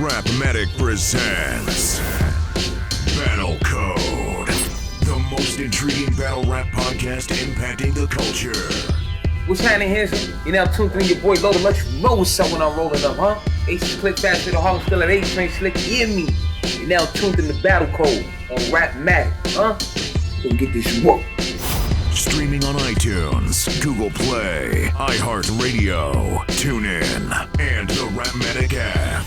RapMatic presents Battle Code, the most intriguing battle rap podcast impacting the culture. What's happening here? You now tuned in your boy Loaded. Let you know what's up when I'm rolling up, huh? Aces click fast with the Harlem still at 8 train slick. You hear me? You now tuned in the Battle Code on RapMatic, huh? Go get this work. Streaming on iTunes, Google Play, Iheart Radio, TuneIn, and the RapMatic app.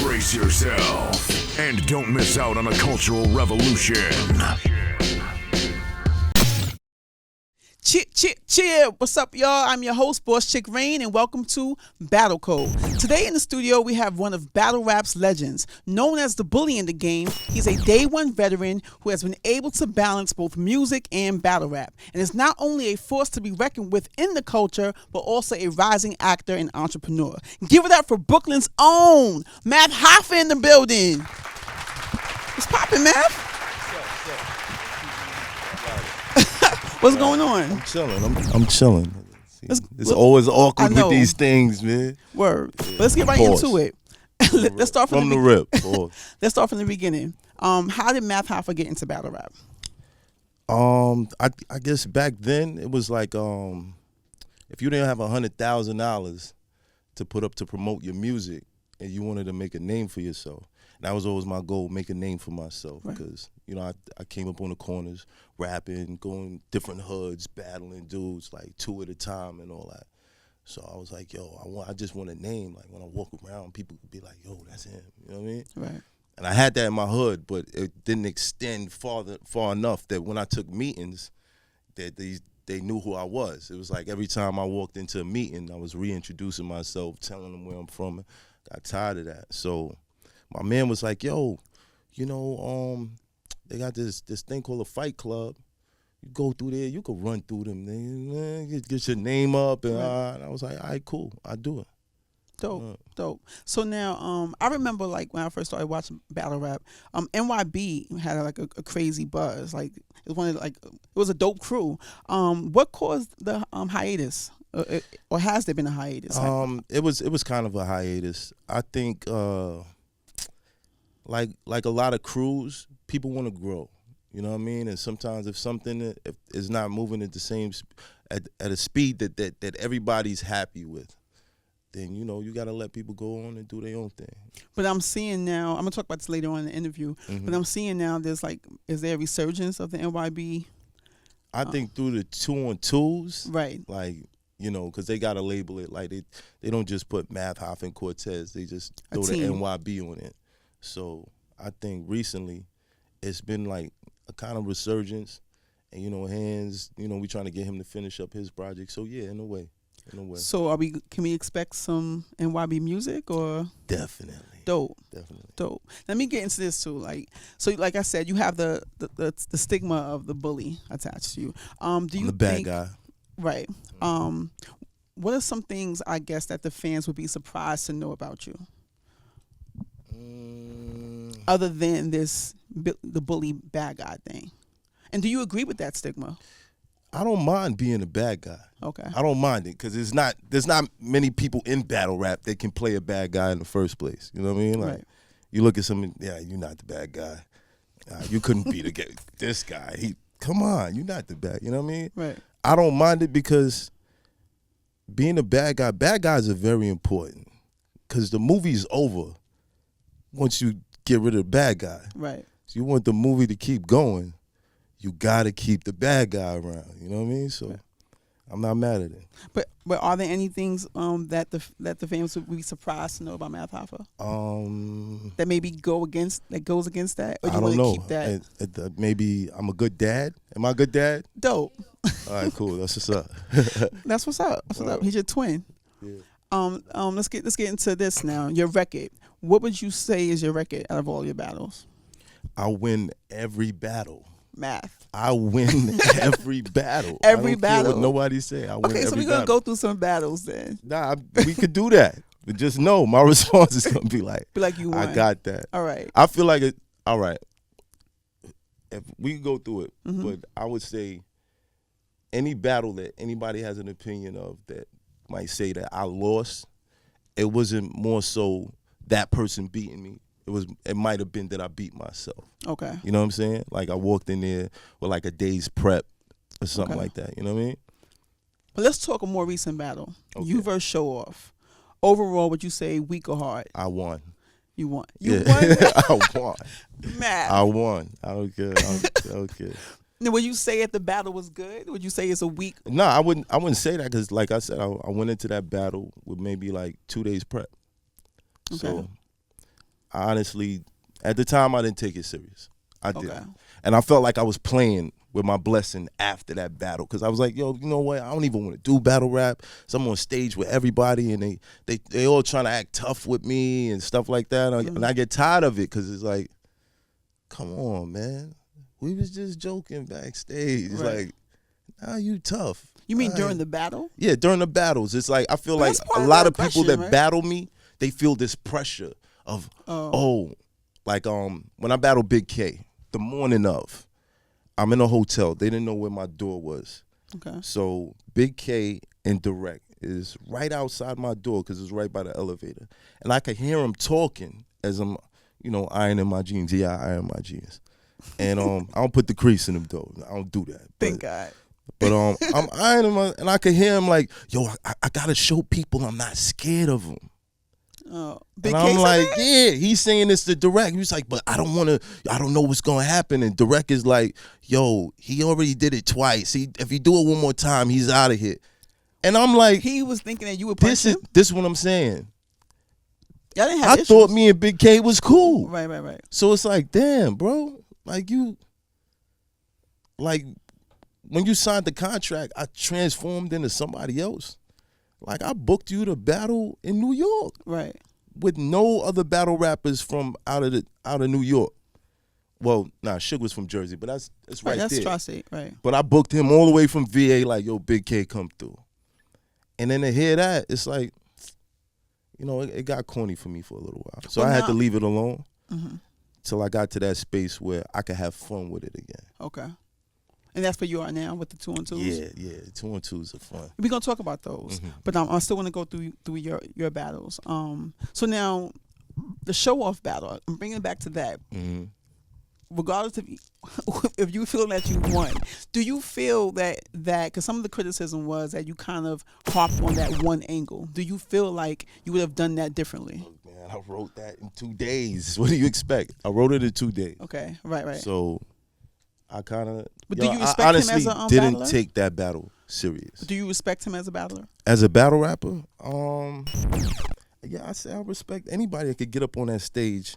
Brace yourself and don't miss out on a cultural revolution. Cheer! What's up, y'all? I'm your host, Bosschick Raine, and welcome to Battle Code. Today in the studio, we have one of battle rap's legends. Known as the bully in the game, he's a day one veteran who has been able to balance both music and battle rap, and is not only a force to be reckoned with in the culture, but also a rising actor and entrepreneur. Give it up for Brooklyn's own Math Hoffa in the building. What's poppin', Math? What's going on? I'm chilling. I'm chilling. It's always awkward with these things, man. Word. But let's get right into it. Let's start from the rip. Let's start from the beginning. How did Math Hoffa get into battle rap? I guess back then it was like if you didn't have $100,000 to put up to promote your music and you wanted to make a name for yourself. That was always my goal, make a name for myself, because you know I came up on the corners, rapping, going different hoods, battling dudes like 2 at a time and all that. So I was like, yo, I just want a name. Like when I walk around, people could be like, yo, that's him. You know what I mean? Right. And I had that in my hood, but it didn't extend far enough that when I took meetings, that they knew who I was. It was like every time I walked into a meeting, I was reintroducing myself, telling them where I'm from. Got tired of that, so. My man was like, yo, you know, they got this thing called a fight club. You go through there, you can run through them, nigga. Get your name up. And I was like, all right, cool, I'll do it. Dope. So now, I remember like when I first started watching battle rap, NYB had like a crazy buzz. Like it was a dope crew. What caused the hiatus? Or has there been a hiatus? It was kind of a hiatus. I think like a lot of crews, people want to grow, you know what I mean? And sometimes if something is not moving at the same at a speed that everybody's happy with, then you know you got to let people go on and do their own thing. But I'm seeing now, I'm gonna talk about this later on in the interview. But I'm seeing now is there a resurgence of the NYB? I think through the 2-on-2s, right? Like, you know, because they got to label it like they don't just put Math Hoffa and Cortez, they just throw the NYB on it. So I think recently it's been like a kind of resurgence, and you know, we trying to get him to finish up his project. So yeah, in a way. So can we expect some NYB music or? Definitely. Dope. Definitely. Dope. Let me get into this too. Like I said, you have the stigma of the bully attached to you. Do you I'm the bad guy? Right. What are some things I guess that the fans would be surprised to know about you? Other than the bully bad guy thing. And do you agree with that stigma? I don't mind being a bad guy. Okay. I don't mind it because there's not many people in battle rap that can play a bad guy in the first place. You know what I mean? Like, you look at someone, you're not the bad guy. You couldn't be this guy. Come on, you're not the bad. You know what I mean? Right. I don't mind it because being a bad guys are very important because the movie's over once you get rid of the bad guy. Right. So you want the movie to keep going, you gotta keep the bad guy around. You know what I mean? So I'm not mad at it. But are there any things that the fans would be surprised to know about Math Hoffa? That maybe goes against that? Or do you I don't know. Keep that? Maybe I'm a good dad. Am I a good dad? Dope. All right, cool. That's what's up. That's what's up. That's what's up. He's your twin. Yeah. Let's get into this now. Your record. What would you say is your record out of all your battles? I win every battle. Math. I win every battle. Every I don't battle. care what nobody say. I win every battle. Okay, so we're gonna go through some battles then. Nah, we could do that. But just know my response is gonna be like you won. I got that. All right. I feel like it. All right. If we could go through it, but I would say any battle that anybody has an opinion of that might say that I lost, it wasn't more so that person beating me. It might have been that I beat myself. Okay. You know what I'm saying? Like I walked in there with like a day's prep or something like that. You know what I mean? But let's talk a more recent battle. Okay. You versus ShowOff. Overall, would you say weak or hard? I won. You won. Yeah. You won? I won. Math. I won. I don't care. I don't care. Now, would you say if the battle was good? Would you say it's a weak? No, I wouldn't say that because, like I said, I went into that battle with maybe like 2 days prep. Okay. So, I honestly, at the time, I didn't take it serious. I did, Okay. and I felt like I was playing with my blessing after that battle because I was like, yo, you know what? I don't even want to do battle rap. So I'm on stage with everybody, and they all trying to act tough with me and stuff like that, and I get tired of it because it's like, come on, man. We was just joking backstage. It's like, nah, you tough. You mean during the battle? Yeah, during the battles. It's like I feel But like that's part a of lot the of people aggression, that right? battle me, they feel this pressure of like when I battled Big K, the morning of, I'm in a hotel. They didn't know where my door was. Okay. So Big K and Direct is right outside my door because it's right by the elevator, and I could hear him talking as I'm, ironing my jeans. Yeah, I iron my jeans. And I don't put the crease in them though. I don't do that. Thank God. But I'm ironing him, and I could hear him like, "Yo, I gotta show people I'm not scared of them." Oh, And I'm like, "Yeah." He's saying this to Direct. He was like, "But I don't know what's gonna happen." And Direct is like, "Yo, he already did it twice. If he do it one more time, he's out of here." And I'm like, he was thinking that you would punch him. This is what I'm saying. Y'all didn't have I issues. thought me and Big K was cool. Right. So it's like, damn, bro. Like when you signed the contract, I transformed into somebody else. Like I booked you to battle in New York, Right. with no other battle rappers from out of New York. Well, Suge was from Jersey, but that's right That's there. Tri-State, right. But I booked him all the way from VA. Like, yo, Big K, come through. And then to hear that, it's like, it got corny for me for a little while. So I had to leave it alone till I got to that space where I could have fun with it again. Okay. And that's where you are now with the 2-on-2s? Yeah, 2-on-2s are fun. We're going to talk about those. But I still want to go through your battles. So now, the ShowOff battle, I'm bringing it back to that. Regardless if you feel that you won, do you feel that because some of the criticism was that you kind of harped on that one angle, do you feel like you would have done that differently? Man, I wrote that in 2 days. What do you expect? I wrote it in 2 days. Okay, right. So I kind of, But do you respect I honestly him as a didn't battler? take that battle serious. Do you respect him as a battler? As a battle rapper, yeah, I say I respect anybody that could get up on that stage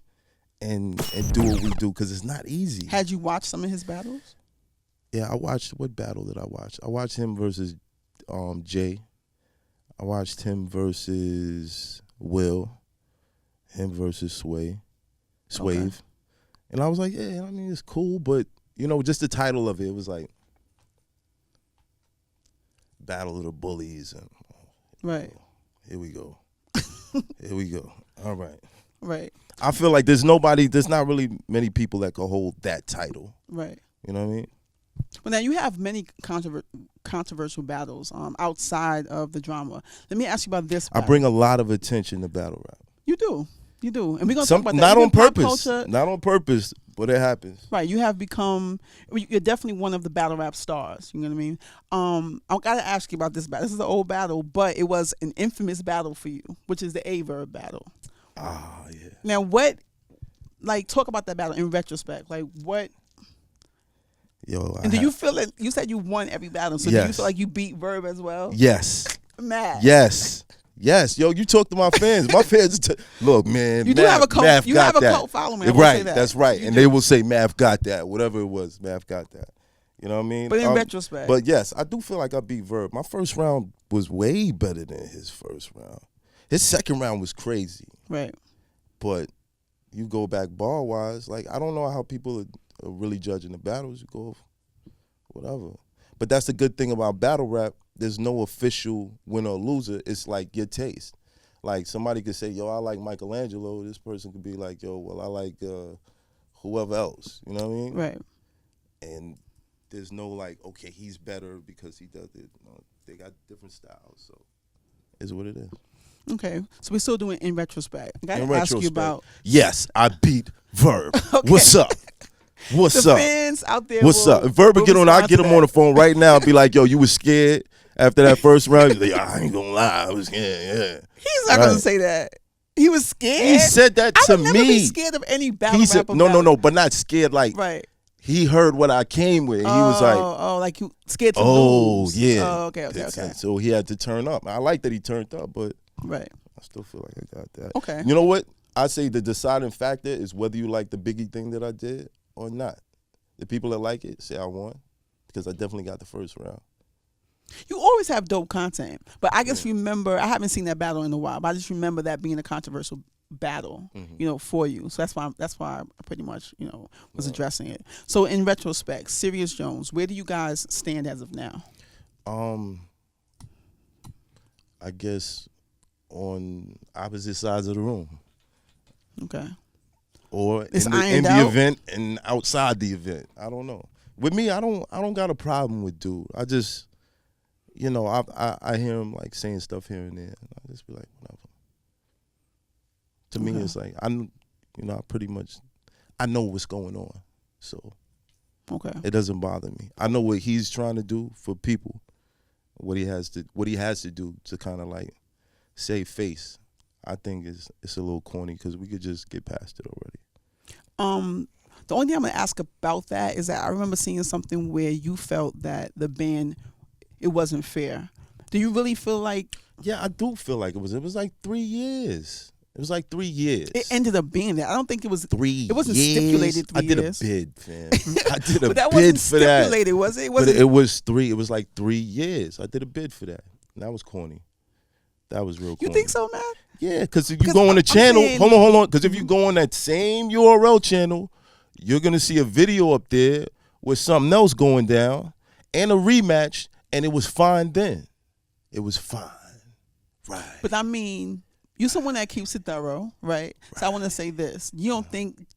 and do what we do because it's not easy. Had you watched some of his battles? Yeah, I watched. What battle did I watch? I watched him versus Jay. I watched him versus Will. Him versus Swave. Okay. And I was like, yeah, I mean, it's cool, but, just the title of it was like Battle of the Bullies. And Right. Here we go. Here we go. All right. Right. I feel like there's not really many people that can hold that title. Right. You know what I mean? Well, now you have many controversial battles outside of the drama. Let me ask you about this battle. I bring a lot of attention to battle rap. You do. And we're going to talk about that. Not Even on pop purpose. culture- Not on purpose, but it happens. Right, you're definitely one of the battle rap stars. You know what I mean? I gotta ask you about this battle. This is an old battle, but it was an infamous battle for you, which is the Verb battle. Ah, yeah. Now, talk about that battle in retrospect. Like, what? Yo, And do you feel that you said you won every battle? So do you feel like you beat Verb as well? Yes. Mad. Yes. Yo, you talk to my fans. My fans, look, man. You do have a cult. Math You got have a that. cult following. I will Right. say that. That's right. You And do. they will say Math got that. Whatever it was, Math got that. You know what I mean? But in retrospect. But yes, I do feel like I beat Verb. My first round was way better than his first round. His second round was crazy. Right. But you go back bar wise, like I don't know how people are really judging the battles. You go whatever. But that's the good thing about battle rap. There's no official winner or loser. It's like your taste. Like somebody could say, yo, I like Michelangelo. This person could be like, yo, well, I like whoever else. You know what I mean? Right. And there's no like, okay, he's better because he does it. No, they got different styles. So it's what it is. Okay, so we're still doing in retrospect. I gotta In ask you retrospect, about yes, I beat Verb. Okay. What's up? What's the up? fans out there. What's up? If Verb will get on, I respond get to him that. on the phone right now and be like, yo, you was scared after that first round? He's like, I ain't gonna lie, I was scared, yeah. He's not Right. gonna say that. He was scared. He said that I to would never be me. scared of any battle He said, rapper. no, but not scared. Like, Right. he heard what I came with. And he was like, like you scared to oh, lose. yeah. Oh, okay. So he had to turn up. I like that he turned up, but Right. I still feel like I got that. Okay. You know what? I say the deciding factor is whether you like the Biggie thing that I did or not. The people that like it say I won because I definitely got the first round. You always have dope content, but I just remember I haven't seen that battle in a while. But I just remember that being a controversial battle, for you. So that's why I pretty much was addressing it. So in retrospect, Serious Jones, where do you guys stand as of now? I guess on opposite sides of the room. Okay. Or It's in the ironed out? event and outside the event. I don't know. With me, I don't got a problem with dude. I just, I hear him like saying stuff here and there. And I just be like, whatever. To me, it's like I pretty much I know what's going on, so it doesn't bother me. I know what he's trying to do for people, what he has to do to kind of like save face. I think it's a little corny because we could just get past it already. The only thing I'm gonna ask about that is that I remember seeing something where you felt that the ban it wasn't fair. Do you really feel like? Yeah, I do feel like it was. It was like 3 years. It was like 3 years. It ended up being that. I don't think it was 3 years. It wasn't stipulated 3 years. I did a bid, fam. I did a but that bid wasn't for that. stipulated, was it? But it was 3. It was like 3 years. I did a bid for that. And that was corny. That was real corny. You think so, man? Yeah, because if you go on the channel, hold on. Because if you go on that same URL channel, you're gonna see a video up there with something else going down and a rematch, and it was fine then. It was fine, right? But I mean, you're someone that keeps it thorough, right? So I want to say this: you don't think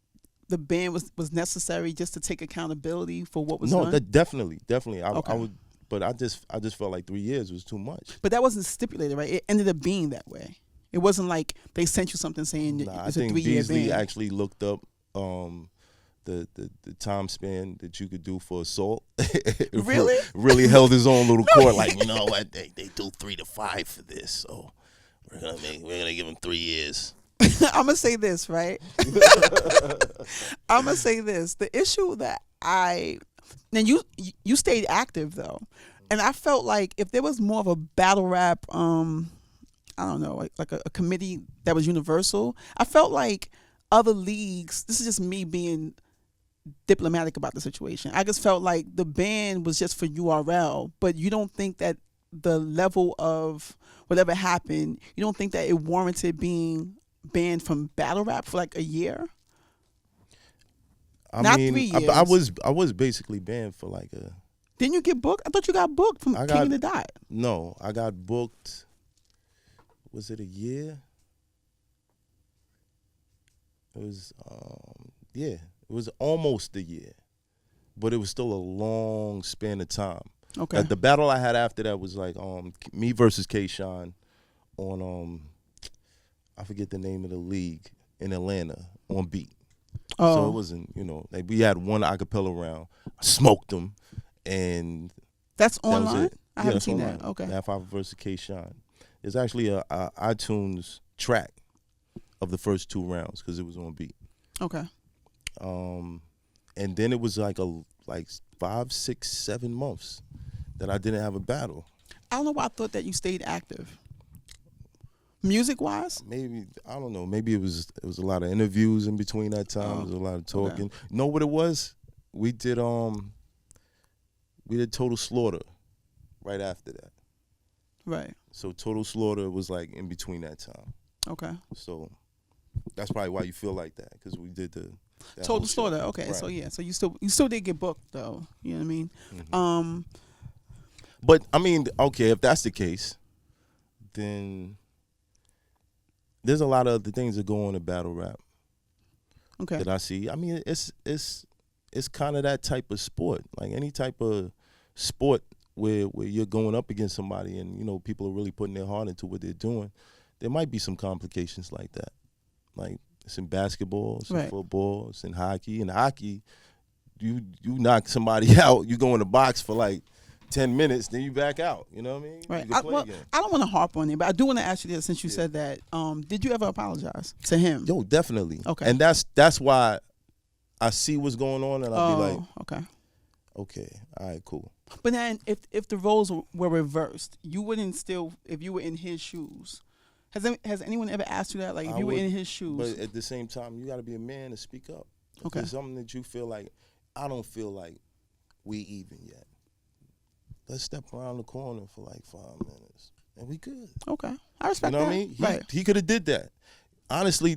the ban was necessary just to take accountability for what was done? No, that definitely. I would, but I just felt like 3 years was too much. But that wasn't stipulated, right? It ended up being that way. It wasn't like they sent you something saying it's a 3-year ban. I think Beasley actually looked up the time span that you could do for assault. Really? Really held his own little court. Like, you know what? They do 3 to 5 for this, so we're gonna give him 3 years. I'm gonna say this, right? I'm gonna say this. The issue that and you stayed active though, and I felt like if there was more of a battle rap, I don't know, like a committee that was universal, I felt like other leagues. This is just me being diplomatic about the situation. I just felt like the ban was just for URL, but you don't think that the level of whatever happened, you don't think that it warranted being banned from battle rap for like a year? I mean, 3 years. I was basically banned for like a. Didn't you get booked? I thought you got booked from King of the Dot. No, I got booked. Was it a year? It was it was almost a year, but it was still a long span of time. Okay. The battle I had after that was like me versus K-Shine on I forget the name of the league in Atlanta on Beat. Oh. So it wasn't, like we had one acapella round. I smoked them, and that's online. That was it. I haven't that's seen online. that. Okay. Half Hour versus K-Shine. There's actually a iTunes track of the first 2 rounds because it was on Beat. Okay. And then it was like 5, 6, 7 months that I didn't have a battle. I don't know why I thought that you stayed active. Music wise? Maybe, I don't know. Maybe it was a lot of interviews in between that time. There was a lot of talking. Okay. You know what it was? We did Total Slaughter right after that. Right. So Total Slaughter was like in between that time. Okay. So that's probably why you feel like that, because we did Total Slaughter. Okay. Right. So yeah. So you still did get booked though. You know what I mean? Mm-hmm. But I mean, okay, if that's the case, then there's a lot of other things that go on in battle rap. Okay. That I see. I mean, it's kind of that type of sport, like any type of sport where you're going up against somebody and people are really putting their heart into what they're doing. there might be some complications like that. Like it's in basketball, it's in football, it's in hockey. In hockey, you knock somebody out, you go in the box for like 10 minutes, then you back out. You know what I mean? Right. I don't want to harp on it, but I do want to ask you this since you said that. Did you ever apologize to him? Yo, definitely. Okay. And that's why I see what's going on, and I'll be like, okay, all right, cool. But then if the roles were reversed, you wouldn't still, if you were in his shoes. Has anyone ever asked you that? Like, if you were in his shoes? But at the same time, you got to be a man to speak up. If Okay. there's something that you feel like, I don't feel like we even yet. Let's step around the corner for like 5 minutes, and we good. Okay, I respect that. You know what I mean? He could have did that. Honestly,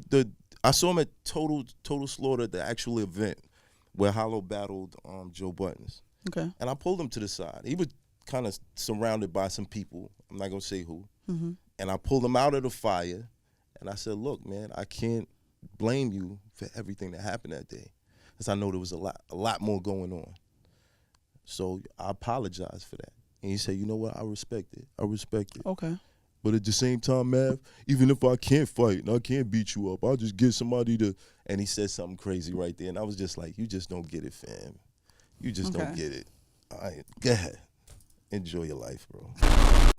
I saw him at Total Slaughter, the actual event where Hollow battled Joe Buttons. Okay. And I pulled him to the side. He was kind of surrounded by some people. I'm not gonna say who. Mm-hmm. And I pulled him out of the fire, and I said, "Look, man, I can't blame you for everything that happened that day, because I know there was a lot more going on. So I apologize for that." And he said, "You know what? I respect it. I respect it. Okay. But at the same time, Mav, even if I can't fight and I can't beat you up, I'll just get somebody to." And he said something crazy right there, and I was just like, "You just don't get it, fam. You just don't get it. All right, go ahead. Enjoy your life, bro."